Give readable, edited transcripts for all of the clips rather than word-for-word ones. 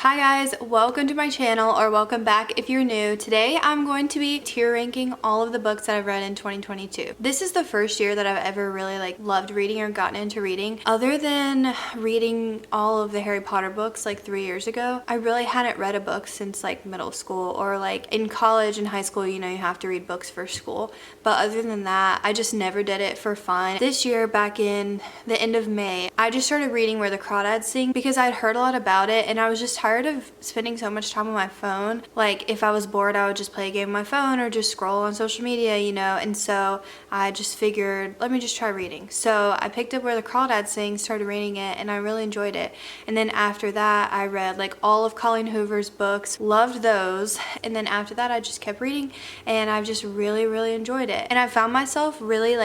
Hi guys, welcome to my channel, or welcome back if you're new. Today I'm going to be tier ranking all of the books that I've read in 2022. This is the first year that I've ever really loved reading or gotten into reading. Other than reading all of the Harry Potter books 3 years ago, I really hadn't read a book since middle school, or in college and high school, you have to read books for school. But other than that, I just never did it for fun. This year, back in the end of May, I just started reading Where the Crawdads Sing because I'd heard a lot about it and I was just tired of spending so much time on my phone. If I was bored, I would just play a game on my phone or just scroll on social media, and so I just figured, let me just try reading. So I picked up Where the Crawdads Sing, started reading it, and I really enjoyed it. And then after that, I read all of Colleen Hoover's books, loved those, and then after that, I just kept reading, and I've just really enjoyed it. And I found myself really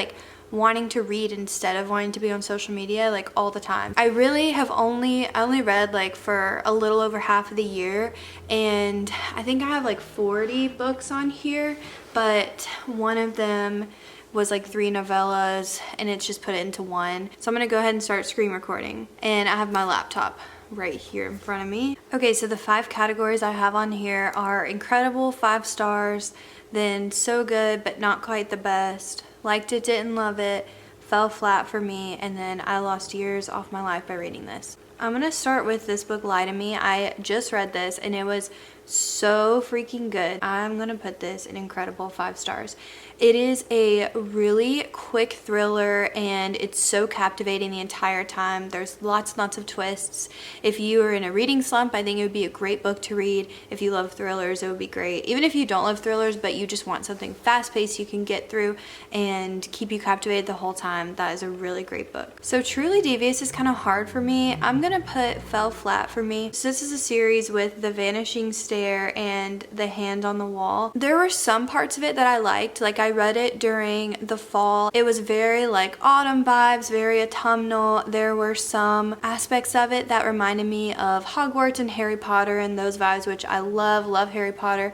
wanting to read instead of wanting to be on social media all the time. I really have only read for a little over half of the year, and I think I have 40 books on here, but one of them was 3 novellas and it's just put it into one. So I'm gonna go ahead and start screen recording, and I have my laptop right here in front of me. Okay, so the 5 categories I have on here are incredible, 5 stars, then so good but not quite the best, liked it, didn't love it, fell flat for me, and then I lost years off my life by reading this. I'm gonna start with this book, Lie to Me. I just read this and it was so freaking good. I'm gonna put this an incredible 5 stars. It is a really quick thriller and it's so captivating the entire time. There's lots and lots of twists. If you are in a reading slump, I think it would be a great book to read. If you love thrillers, it would be great. Even if you don't love thrillers but you just want something fast-paced you can get through and keep you captivated the whole time, that is a really great book. So Truly Devious is kind of hard for me. I'm gonna put fell flat for me. So this is a series with The Vanishing Stare and The Hand on the Wall. There were some parts of it that I liked. I read it during the fall. It was very autumn vibes, very autumnal. There were some aspects of it that reminded me of Hogwarts and Harry Potter and those vibes, which I love Harry Potter.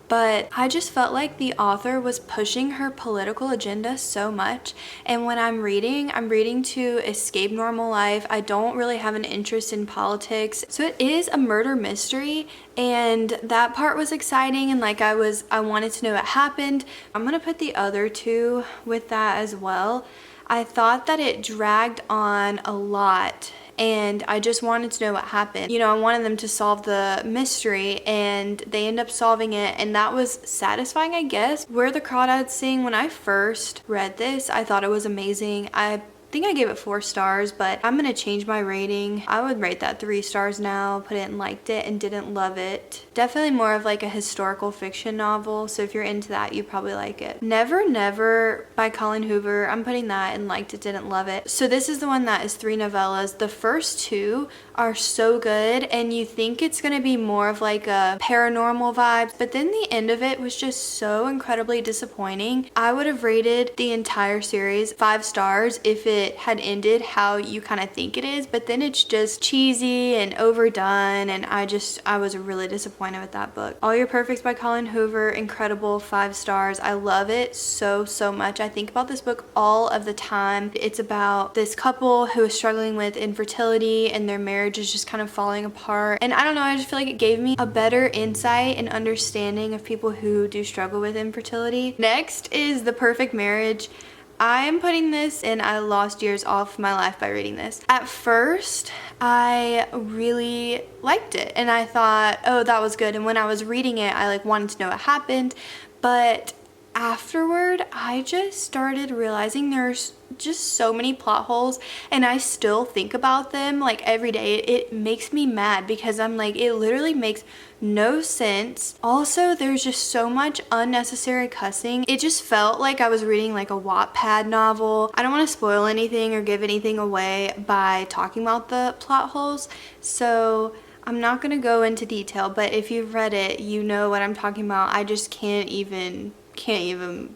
But I just felt like the author was pushing her political agenda so much. And when I'm reading to escape normal life. I don't really have an interest in politics. So it is a murder mystery, and that part was exciting, and I wanted to know what happened. I'm gonna put the other 2 with that as well. I thought that it dragged on a lot, and I just wanted to know what happened. I wanted them to solve the mystery, and they end up solving it, and that was satisfying, I guess. Where the Crawdads Sing, when I first read this, I thought it was amazing. I think I gave it 4 stars, but I'm gonna change my rating. I would rate that 3 stars now, put it in liked it and didn't love it. Definitely more of a historical fiction novel, so if you're into that, you probably like it. Never Never by Colleen Hoover, I'm putting that in liked it, didn't love it. So this is the one that is 3 novellas. The first 2 are so good, and you think it's gonna be more of a paranormal vibe, but then the end of it was just so incredibly disappointing. I would have rated the entire series 5 stars if it had ended how you kind of think it is, but then it's just cheesy and overdone, and I was really disappointed with that book. All Your Perfects by Colleen Hoover, incredible, 5 stars. I love it so much. I think about this book all of the time. It's about this couple who is struggling with infertility, and their marriage is just kind of falling apart, and I don't know, I just feel like it gave me a better insight and understanding of people who do struggle with infertility. Next is The Perfect Marriage. I'm putting this in I lost years off my life by reading this. At first, I really liked it and I thought, oh, that was good. And when I was reading it, I wanted to know what happened. But afterward, I just started realizing there's just so many plot holes, and I still think about them every day. It makes me mad because I'm it literally makes no sense. Also, there's just so much unnecessary cussing. It just felt like I was reading a Wattpad novel. I don't want to spoil anything or give anything away by talking about the plot holes, so I'm not gonna go into detail, but if you've read it, you know what I'm talking about. I just can't even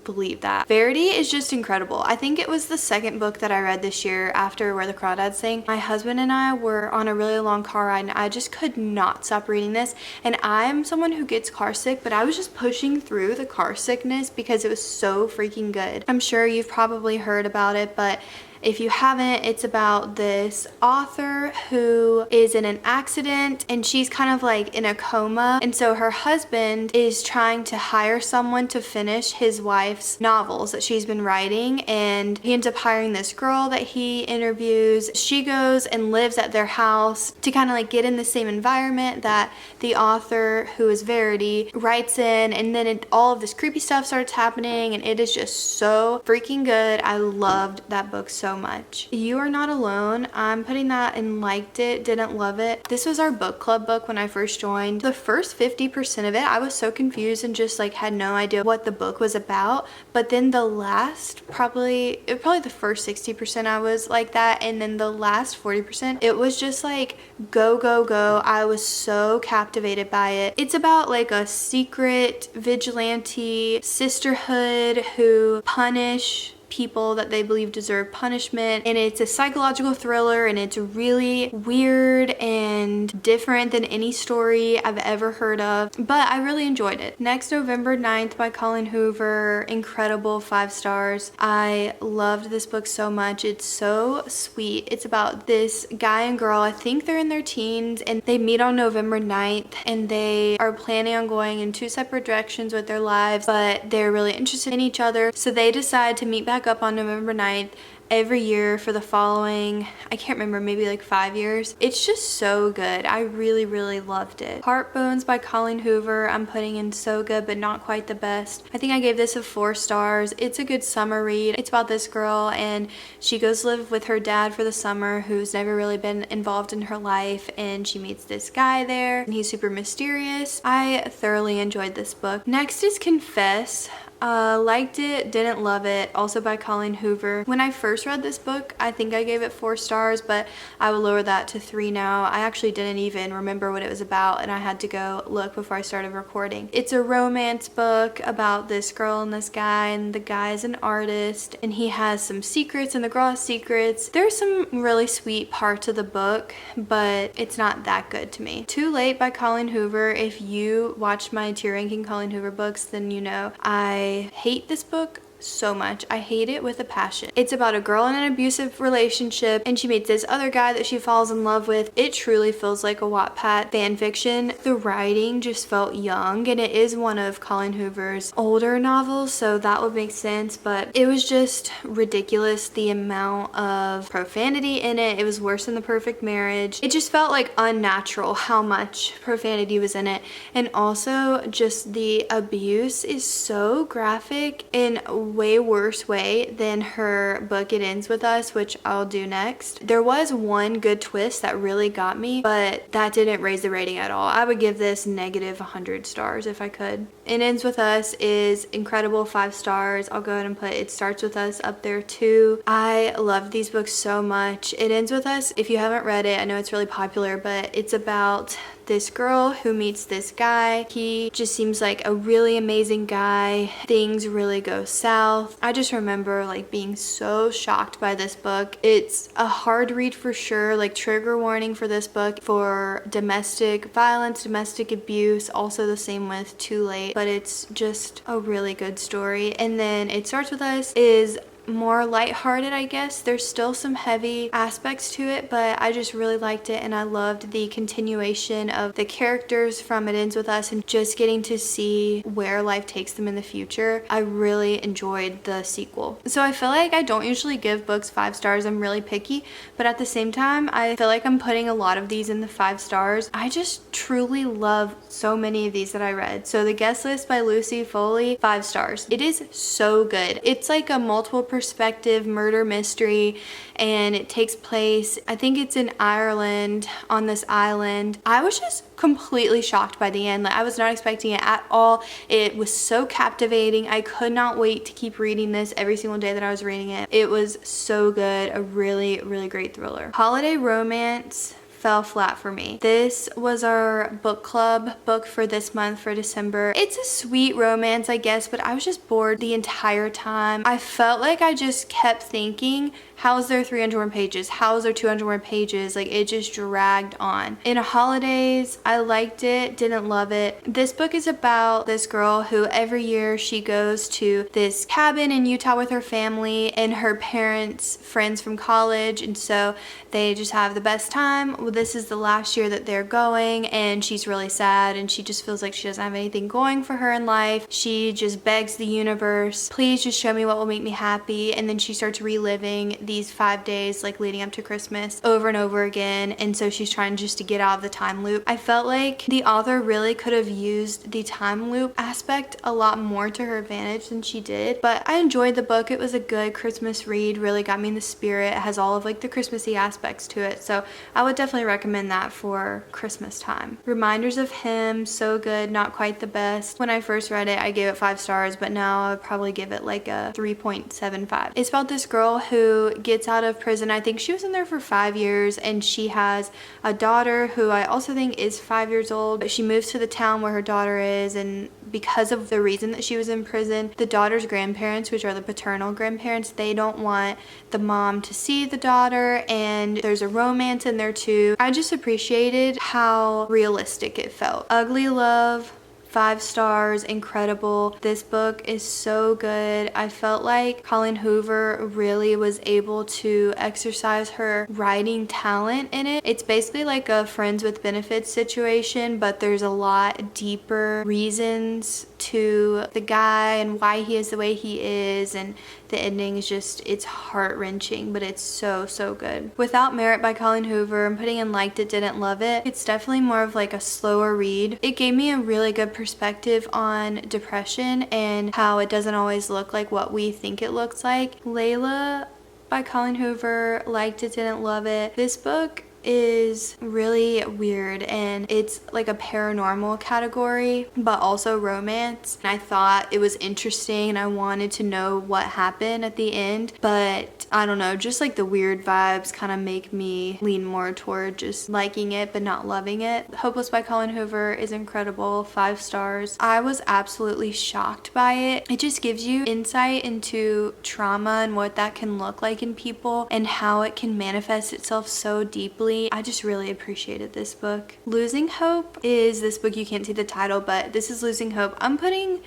believe that. Verity is just incredible. I think it was the second book that I read this year after Where the Crawdads Sing. My husband and I were on a really long car ride and I just could not stop reading this, and I'm someone who gets car sick, but I was just pushing through the car sickness because it was so freaking good. I'm sure you've probably heard about it, but If you haven't, it's about this author who is in an accident and she's kind of like in a coma, and so her husband is trying to hire someone to finish his wife's novels that she's been writing, and he ends up hiring this girl that he interviews. She goes and lives at their house to kind of like get in the same environment that the author, who is Verity, writes in, and then all of this creepy stuff starts happening, and it is just so freaking good. I loved that book so much. You Are Not Alone, I'm putting that in liked it, didn't love it. This was our book club book when I first joined. The first 50% of it, I was so confused and just like had no idea what the book was about, but then the last probably the first 60% I was like that, and then the last 40% it was just like go go go. I was so captivated by it. It's about like a secret vigilante sisterhood who punish people that they believe deserve punishment, and it's a psychological thriller, and it's really weird and different than any story I've ever heard of, but I really enjoyed it. Next, November 9th by Colleen Hoover, incredible, 5 stars. I loved this book so much. It's so sweet. It's about this guy and girl, I think they're in their teens, and they meet on November 9th, and they are planning on going in 2 separate directions with their lives, but they're really interested in each other, so they decide to meet back up on November 9th every year for the following, I can't remember, maybe like 5 years. It's just so good. I really, really loved it. Heartbones by Colleen Hoover, I'm putting in so good, but not quite the best. I think I gave this a 4 stars. It's a good summer read. It's about this girl, and she goes live with her dad for the summer, who's never really been involved in her life, and she meets this guy there, and he's super mysterious. I thoroughly enjoyed this book. Next is Confess. Liked it, didn't love it, also by Colleen Hoover. When I first read this book, I think I gave it 4 stars, but I will lower that to 3 now. I actually didn't even remember what it was about, and I had to go look before I started recording. It's a romance book about this girl and this guy, and the guy is an artist, and he has some secrets, and the girl has secrets. There's some really sweet parts of the book, but it's not that good to me. Too Late by Colleen Hoover. If you watched my tier ranking Colleen Hoover books, then you know I hate this book so much. I hate it with a passion. It's about a girl in an abusive relationship, and she meets this other guy that she falls in love with. It truly feels like a Wattpad fan fiction. The writing just felt young, and it is one of Colleen Hoover's older novels, so that would make sense, but it was just ridiculous, the amount of profanity in it. It was worse than The Perfect Marriage. It just felt like unnatural how much profanity was in it, and also just the abuse is so graphic in way worse way than her book It Ends With Us, which I'll do next. There was one good twist that really got me, but that didn't raise the rating at all. I would give this negative 100 stars if I could. It Ends With Us is incredible, 5 stars. I'll go ahead and put It Starts With Us up there too. I loved these books so much. It Ends With Us, if you haven't read it, I know it's really popular, but it's about this girl who meets this guy. He just seems like a really amazing guy. Things really go south. I just remember like being so shocked by this book. It's a hard read for sure, like trigger warning for this book for domestic violence, domestic abuse, also the same with Too Late, but it's just a really good story. And then It Starts With Us is more lighthearted, I guess. There's still some heavy aspects to it, but I just really liked it, and I loved the continuation of the characters from It Ends With Us and just getting to see where life takes them in the future. I really enjoyed the sequel. So I feel like I don't usually give books 5 stars. I'm really picky, but at the same time, I feel like I'm putting a lot of these in the 5 stars. I just truly love so many of these that I read. So The Guest List by Lucy Foley, 5 stars. It is so good. It's like a multiple perspective murder mystery, and it takes place, I think it's in Ireland, on this island. I was just completely shocked by the end. Like, I was not expecting it at all. It was so captivating. I could not wait to keep reading this every single day that I was reading it. It was so good. A really, really great thriller. Holiday Romance, fell flat for me. This was our book club book for this month for December. It's a sweet romance, I guess, but I was just bored the entire time. I felt like I just kept thinking, how's there 300 more pages? How's there 200 more pages? Like, it just dragged on. In a holidays, I liked it, didn't love it. This book is about this girl who every year she goes to this cabin in Utah with her family and her parents' friends from college, and so they just have the best time. Well, this is the last year that they're going, and she's really sad, and she just feels like she doesn't have anything going for her in life. She just begs the universe, please just show me what will make me happy, and then she starts reliving these 5 days like leading up to Christmas over and over again, and so she's trying just to get out of the time loop. I felt like the author really could have used the time loop aspect a lot more to her advantage than she did, but I enjoyed the book. It was a good Christmas read, really got me in the spirit. It has all of like the Christmassy aspects to it, so I would definitely recommend that for Christmas time. Reminders of Him, so good, not quite the best. When I first read it, I gave it 5 stars, but now I would probably give it like a 3.75. It's about this girl who gets out of prison. I think she was in there for 5 years, and she has a daughter who I also think is 5 years old, but she moves to the town where her daughter is, and because of the reason that she was in prison, the daughter's grandparents, which are the paternal grandparents, they don't want the mom to see the daughter, and there's a romance in there too. I just appreciated how realistic it felt. Ugly Love, 5 stars, incredible. This book is so good. I felt like Colleen Hoover really was able to exercise her writing talent in it. It's basically like a friends with benefits situation, but there's a lot deeper reasons to the guy and why he is the way he is, and the ending is just, it's heart-wrenching, but it's so good. Without Merit by Colleen Hoover, I'm putting in liked it, didn't love it. It's definitely more of like a slower read. It gave me a really good perspective on depression and how it doesn't always look like what we think it looks like. Layla by Colleen Hoover, liked it, didn't love it. This book is really weird, and it's like a paranormal category but also romance, and I thought it was interesting and I wanted to know what happened at the end, but I don't know, just like the weird vibes kind of make me lean more toward just liking it but not loving it. Hopeless by Colleen Hoover is incredible, 5 stars. I was absolutely shocked by it. It just gives you insight into trauma and what that can look like in people and how it can manifest itself so deeply. I just really appreciated this book. Losing Hope is this book, you can't see the title, but this is Losing Hope. I'm putting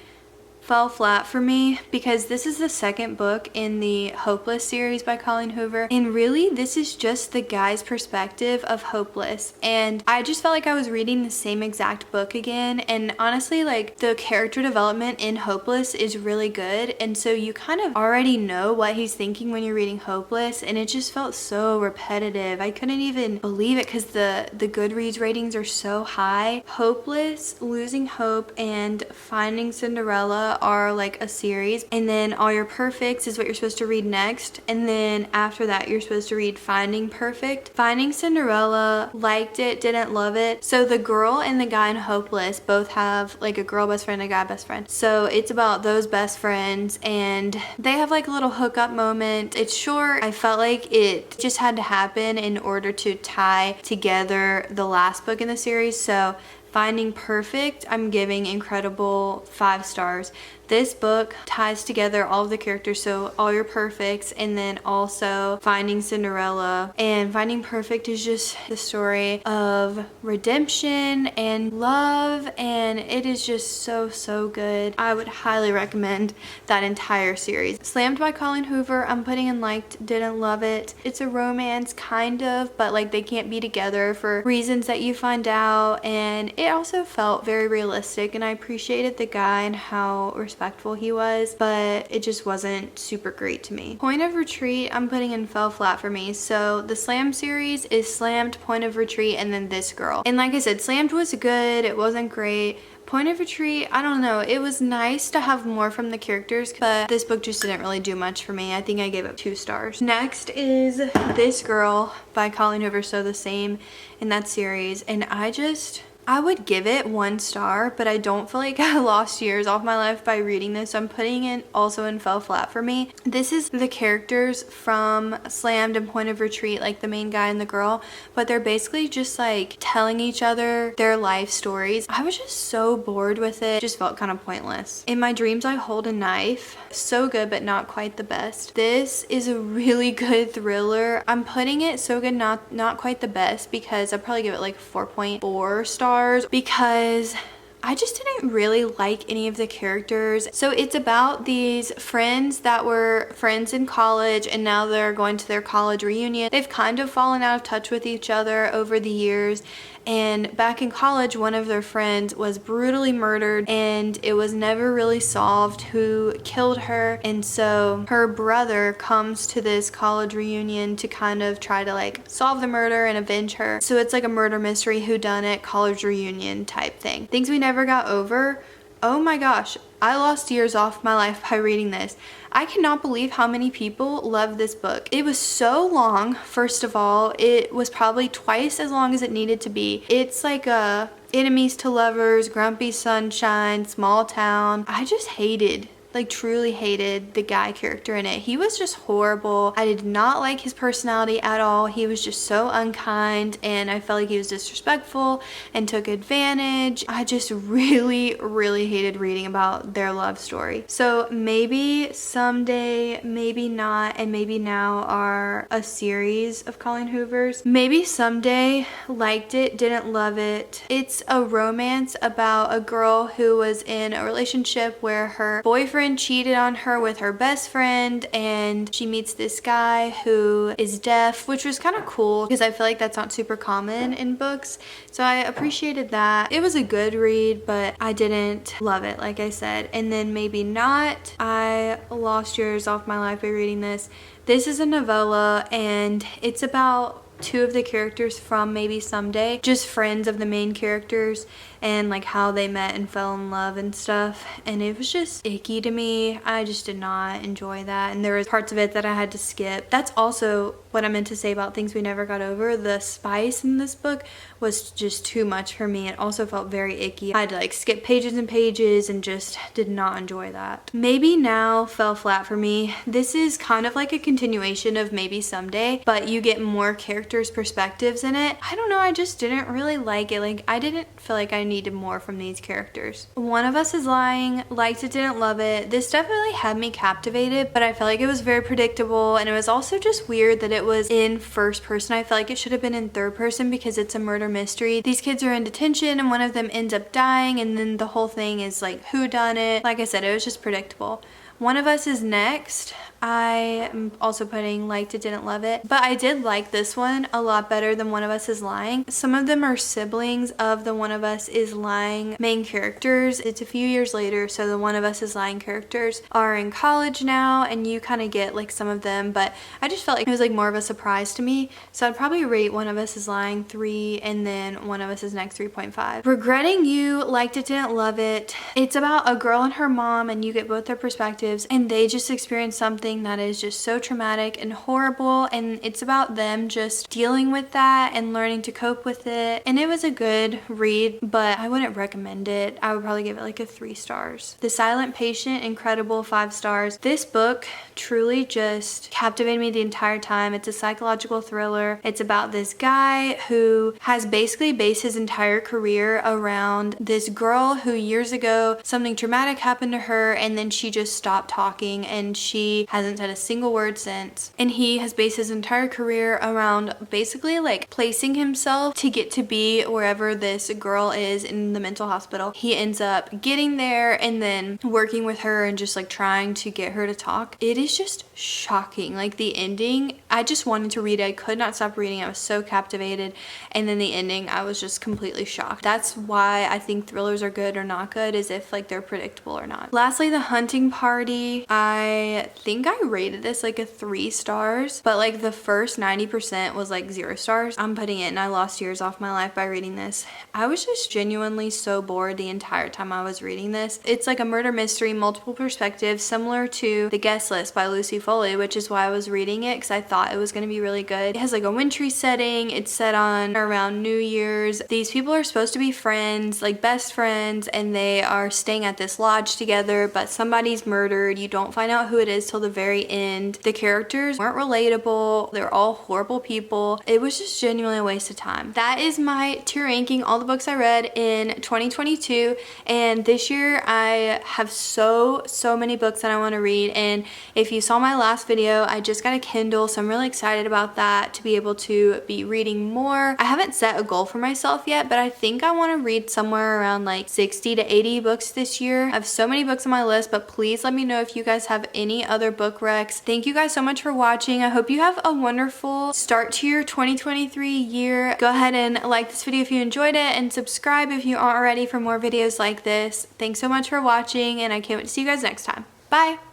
fell flat for me because this is the second book in the Hopeless series by Colleen Hoover, and really this is just the guy's perspective of Hopeless, and I just felt like I was reading the same exact book again. And honestly, like, the character development in Hopeless is really good, and so you kind of already know what he's thinking when you're reading Hopeless, and it just felt so repetitive. I couldn't even believe it because the Goodreads ratings are so high. Hopeless, Losing Hope, and Finding Cinderella are like a series, and then All Your Perfects is what you're supposed to read next, and then after that you're supposed to read Finding Perfect. Finding Cinderella, liked it, didn't love it. So the girl and the guy in Hopeless both have like a girl best friend and a guy best friend, so it's about those best friends, and they have like a little hookup moment. It's short. I felt like it just had to happen in order to tie together the last book in the series. So Finding Perfect, I'm giving incredible 5 stars. This book ties together all of the characters, so All Your Perfects and then also Finding Cinderella. And Finding Perfect is just the story of redemption and love, and it is just so good. I would highly recommend that entire series. Slammed by Colleen Hoover, I'm putting in liked, didn't love it. It's a romance kind of, but like they can't be together for reasons that you find out, and it also felt very realistic, and I appreciated the guy and how respectful he was, but it just wasn't super great to me. Point of Retreat, I'm putting in fell flat for me. So the Slam series is Slammed, Point of Retreat, and then this girl. And like I said, Slammed was good, it wasn't great. Point of Retreat, I don't know, it was nice to have more from the characters, but this book just didn't really do much for me. I think I gave it 2 stars. Next is This Girl by Colleen Hoover, so the same in that series, and I just I would give it 1 star, but I don't feel like I lost years off my life by reading this, so I'm putting it also in fell flat for me. This is the characters from Slammed and Point of Retreat, like the main guy and the girl, but they're basically just like telling each other their life stories. I was just so bored with it, just felt kind of pointless. In My Dreams I Hold a Knife, so good but not quite the best. This is a really good thriller. I'm putting it so good, not quite the best, because I'd probably give it like 4.4 stars because I just didn't really like any of the characters. So it's about these friends that were friends in college and now they're going to their college reunion. They've kind of fallen out of touch with each other over the years. And back in college, one of their friends was brutally murdered and it was never really solved who killed her. And so her brother comes to this college reunion to kind of try to like solve the murder and avenge her. So it's like a murder mystery, whodunit, college reunion type thing. Things We Never Got Over. Oh my gosh, I lost years off my life by reading this. I cannot believe how many people love this book. It was so long, first of all. It was probably twice as long as it needed to be. It's like a enemies to lovers, grumpy sunshine, small town. I just hated, like truly hated the guy character in it. He was just horrible. I did not like his personality at all. He was just so unkind and I felt like he was disrespectful and took advantage. I just really hated reading about their love story. So maybe someday, maybe not, and maybe now are a series of Colleen Hoovers. Maybe someday. Liked it, didn't love it. It's a romance about a girl who was in a relationship where her boyfriend cheated on her with her best friend and she meets this guy who is deaf, which was kind of cool because I feel like that's not super common in books. So I appreciated that. It was a good read, but I didn't love it, like I said. And then maybe not. I lost years off my life by reading this. This is a novella and it's about 2 of the characters from Maybe Someday, just friends of the main characters and like how they met and fell in love and stuff, and it was just icky to me. I just did not enjoy that, and there was parts of it that I had to skip. That's also what I meant to say about Things We Never Got Over. The spice in this book was just too much for me. It also felt very icky. I had to like skip pages and pages and just did not enjoy that. Maybe Now fell flat for me. This is kind of like a continuation of Maybe Someday, but you get more characters' perspectives in it. I don't know, I just didn't really like it. Like I didn't feel like I needed more from these characters. One of Us Is Lying, liked it, didn't love it. This definitely had me captivated, but I felt like it was very predictable, and it was also just weird that it was in first person. I felt like it should have been in third person because it's a murder mystery. These kids are in detention and one of them ends up dying, and then the whole thing is like whodunit. Like I said, it was just predictable. One of Us Is Next. I am also putting liked it, didn't love it, but I did like this one a lot better than One of Us Is Lying. Some of them are siblings of the One of Us Is Lying main characters. It's a few years later, so the One of Us Is Lying characters are in college now, and you kind of get like some of them, but I just felt like it was like more of a surprise to me, so I'd probably rate One of Us Is Lying 3 and then One of Us Is Next 3.5. Regretting You, liked it, didn't love it. It's about a girl and her mom, and you get both their perspectives, and they just experience something that is just so traumatic and horrible, and it's about them just dealing with that and learning to cope with it. And it was a good read, but I wouldn't recommend it. I would probably give it like a 3 stars. The Silent Patient, incredible, 5 stars. This book truly just captivated me the entire time. It's a psychological thriller. It's about this guy who has basically based his entire career around this girl who years ago something traumatic happened to her, and then she just stopped talking and she hasn't said a single word since. And he has based his entire career around basically like placing himself to get to be wherever this girl is in the mental hospital. He ends up getting there and then working with her and just like trying to get her to talk. It is just shocking. Like the ending, I just wanted to read it. I could not stop reading. I was so captivated. And then the ending, I was just completely shocked. That's why I think thrillers are good or not good, is if like they're predictable or not. Lastly, The Hunting Party. I think think I rated this like a 3 stars, but like the first 90% was like 0 stars. I'm putting it, and I lost years off my life by reading this. I was just genuinely so bored the entire time I was reading this. It's like a murder mystery, multiple perspectives, similar to The Guest List by Lucy Foley, which is why I was reading it, because I thought it was going to be really good. It has like a wintry setting. It's set on around New Year's. These people are supposed to be friends, like best friends, and they are staying at this lodge together, but somebody's murdered. You don't find out who it is till the very end. The characters weren't relatable. They're all horrible people. It was just genuinely a waste of time. That is my tier ranking, all the books I read in 2022, and this year I have so many books that I want to read. And if you saw my last video, I just got a Kindle, so I'm really excited about that, to be able to be reading more. I haven't set a goal for myself yet, but I think I want to read somewhere around like 60 to 80 books this year. I have so many books on my list, but please let me know if you guys have any other book recs. Thank you guys so much for watching. I hope you have a wonderful start to your 2023 year. Go ahead and like this video if you enjoyed it, and subscribe if you aren't already for more videos like this. Thanks so much for watching, and I can't wait to see you guys next time. Bye!